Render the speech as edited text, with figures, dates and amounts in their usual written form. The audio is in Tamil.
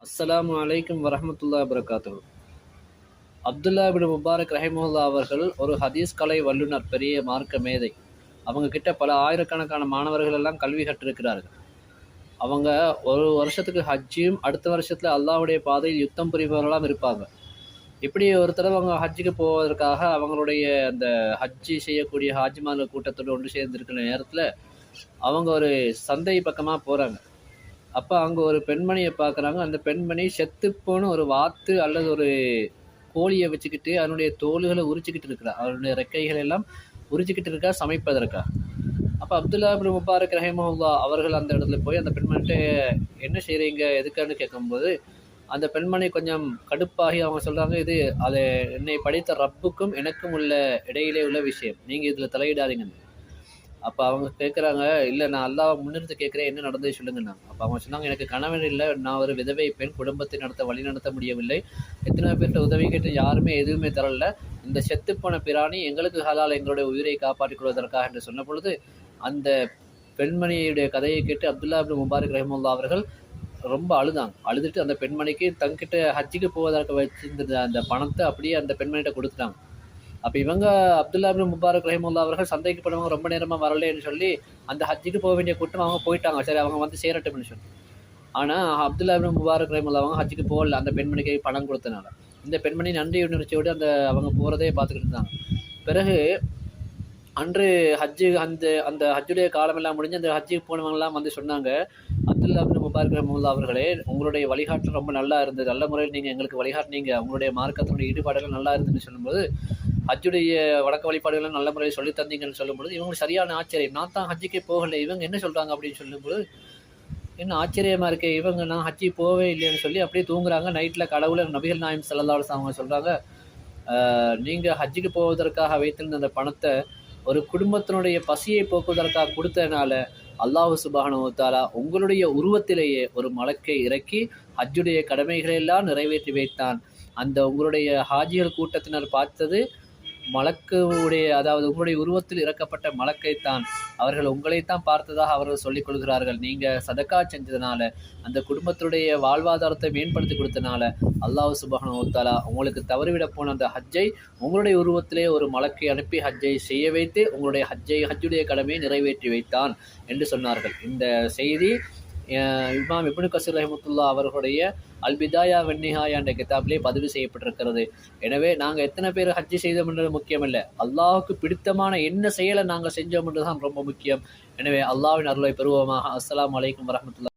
அஸ்ஸலாமு அலைக்கும் வரஹ்மத்துல்லாஹி வபரகாத்துஹு. அப்துல்லா இப்னு முபாரக் ரஹிமஹுல்லா அவர்கள் ஒரு ஹதீஸ் கலை வல்லுனர், பெரிய மார்க்க மேதை. அவங்க கிட்ட பல ஆயிரக்கணக்கான மாணவர்கள் எல்லாம் கல்வி கற்றிருக்கிறார்கள். அவங்க ஒரு வருஷத்துக்கு ஹஜ்ஜியும் அடுத்த வருஷத்துல அல்லாஹ்வுடைய பாதையில் யுத்தம் புரிபவர்களாம் இருப்பாங்க. இப்படி ஒரு தடவை அவங்க ஹஜ்ஜுக்கு போவதற்காக அவங்களுடைய அந்த ஹஜ்ஜி செய்யக்கூடிய ஹாஜிமார்கள் கூட்டத்தோடு ஒன்று சேர்ந்திருக்கிற நேரத்தில் அவங்க ஒரு சந்தை பக்கமாக போகிறாங்க. அப்போ அங்கே ஒரு பெண்மணியை பார்க்குறாங்க. அந்த பெண்மணி செத்துப்போன ஒரு வாத்து அல்லது ஒரு கோழியை வச்சுக்கிட்டு அதனுடைய தோல்களை உரிச்சுக்கிட்டு இருக்கிறா. அவருடைய ரெக்கைகள் எல்லாம் உரிச்சுக்கிட்டு இருக்கா சமைப்பதற்கா. அப்போ அப்துல்லா இப்னு முபாரக் ரஹிமஹுல்லா அவர்கள் அந்த இடத்துல போய் அந்த பெண்மணிட்ட என்ன செய்கிறீங்க எதுக்கான்னு கேட்கும்போது, அந்த பெண்மணி கொஞ்சம் கடுப்பாகி அவங்க சொல்கிறாங்க, இது அதை என்னை படைத்த ரப்புக்கும் எனக்கும் உள்ள இடையிலே உள்ள விஷயம், நீங்கள் இதில் தலையிடாதீங்கன்னு. அப்போ அவங்க கேட்குறாங்க, இல்லை நான் அல்லாஹ்வை முன்னிறுத்தி கேட்குறேன், என்ன நடந்தது சொல்லுங்கன்னாங்க. அப்போ அவங்க சொன்னாங்க, எனக்கு கணவன் இல்லை, நான் ஒரு விதவை பெண், குடும்பத்தை வழி நடத்த முடியவில்லை, எத்தனை பேர்கிட்ட உதவி கேட்டு யாருமே எதுவுமே தரல, இந்த செத்துப்போன பிராணி எங்களுக்கு ஹலால், எங்களுடைய உயிரை காப்பாற்றிக் கொள்வதற்காக என்று சொன்ன பொழுது, அந்த பெண்மணியுடைய கதையை கேட்டு அப்துல்லா இப்னு முபாரக் ரஹிமஹுல்லா அவர்கள் ரொம்ப அழுதாங்க. அழுதுட்டு அந்த பெண்மணிக்கு தங்கிட்ட ஹஜ்ஜுக்கு போவதற்கு வச்சிருந்த அந்த பணத்தை அப்படியே அந்த பெண்மணிகிட்ட கொடுத்துட்டாங்க. அப்போ இவங்க அப்துல்லா இப்னு முபாரக் ரஹிமஹுல்லா அவர்கள் சந்தைக்கு போனவங்க ரொம்ப நேரமாக வரலன்னு சொல்லி அந்த ஹஜ்ஜுக்கு போக வேண்டிய கூட்டம் அவங்க போயிட்டாங்க. சரி, அவங்க வந்து சேரட்டும்னு சொல்லி. ஆனால் அப்துல்லா இப்னு முபாரக் ரஹிமஹுல்லா அவங்க ஹஜ்ஜுக்கு போகல, அந்த பெண்மணிக்கு பணம் கொடுத்தனால. இந்த பெண்மணி நன்றி உணர்ச்சியோடு அந்த அவங்க போகிறதே பார்த்துக்கிட்டு இருந்தாங்க. பிறகு அன்று ஹஜ்ஜு அந்த அந்த ஹஜ்ஜுடைய காலமெல்லாம் முடிஞ்சு அந்த ஹஜ்ஜுக்கு போனவங்கலாம் வந்து சொன்னாங்க, அப்துல்லா இப்னு முபாரக் ரஹிமஹுல்லா அவர்களே, உங்களுடைய வழிகாட்டு ரொம்ப நல்லா இருந்தது, நல்ல முறையில் நீங்கள் எங்களுக்கு வழிகாட்டினீங்க, உங்களுடைய மார்க்கத்தினுடைய ஈடுபாடுகள் நல்லா இருந்துன்னு சொல்லும்போது, ஹஜ்ஜுடைய வழக்க வழிபாடுகள் நல்ல முறையில் சொல்லி தந்தீங்கன்னு சொல்லும்போது இவங்களுக்கு சரியான ஆச்சரியம். நான் தான் ஹஜ்ஜுக்கே போகலை, இவங்க என்ன சொல்கிறாங்க அப்படின்னு சொல்லும்போது, என்ன ஆச்சரியமாக இருக்கே, இவங்க நான் ஹஜ்ஜி போவே இல்லைன்னு சொல்லி அப்படியே தூங்குறாங்க. நைட்டில் கடவுள நபிகள் நாயம் ஸல்லல்லாஹு அலைஹி வஸல்லம் அவங்க சொல்கிறாங்க, நீங்கள் ஹஜ்ஜுக்கு போவதற்காக வைத்திருந்த அந்த பணத்தை ஒரு குடும்பத்தினுடைய பசியை போக்குவதற்காக கொடுத்ததுனால அல்லாஹ் சுப்ஹானஹு வ தஆலா உங்களுடைய உருவத்திலேயே ஒரு மலக்கை இறக்கி ஹஜ்ஜுடைய கடமைகளை எல்லாம் நிறைவேற்றி வைத்தான். அந்த உங்களுடைய ஹாஜிகள் கூட்டத்தினர் பார்த்தது மலக்குடைய, அதாவது உங்களுடைய உருவத்தில் இறக்கப்பட்ட மலக்கைத்தான். அவர்கள் உங்களைத்தான் பார்த்ததாக அவர்கள் சொல்லிக் கொள்கிறார்கள். நீங்கள் சதக்கா செஞ்சதுனால, அந்த குடும்பத்துடைய வாழ்வாதாரத்தை மேம்படுத்தி கொடுத்தனால அல்லாஹ் சுப்ஹானஹு வ தஆலா உங்களுக்கு தவறிவிட போன அந்த ஹஜ்ஜை உங்களுடைய உருவத்திலே ஒரு மலக்கை அனுப்பி ஹஜ்ஜை செய்ய வைத்து உங்களுடைய ஹஜ்ஜுடைய கடமையை நிறைவேற்றி வைத்தான் என்று சொன்னார்கள். இந்த செய்தி இமாம் இப்னு கஸீர் ரஹிமத்துல்லா அவர்களுடைய அல் பிதாயா வன் நிஹாயா என்ற கிதாபிலே பதிவு செய்யப்பட்டிருக்கிறது. எனவே நாங்கள் எத்தனை பேர் ஹஜ்ஜி செய்தோம் என்றது முக்கியம் இல்லை, அல்லாஹுக்கு பிடித்தமான என்ன செயலை நாங்கள் செஞ்சோம் என்றுதான் ரொம்ப முக்கியம். எனவே அல்லாஹ்வின் அருளை பெறுவோமாக. அஸ்ஸலாமு அலைக்கும் வரஹ்மத்துல்லாஹி.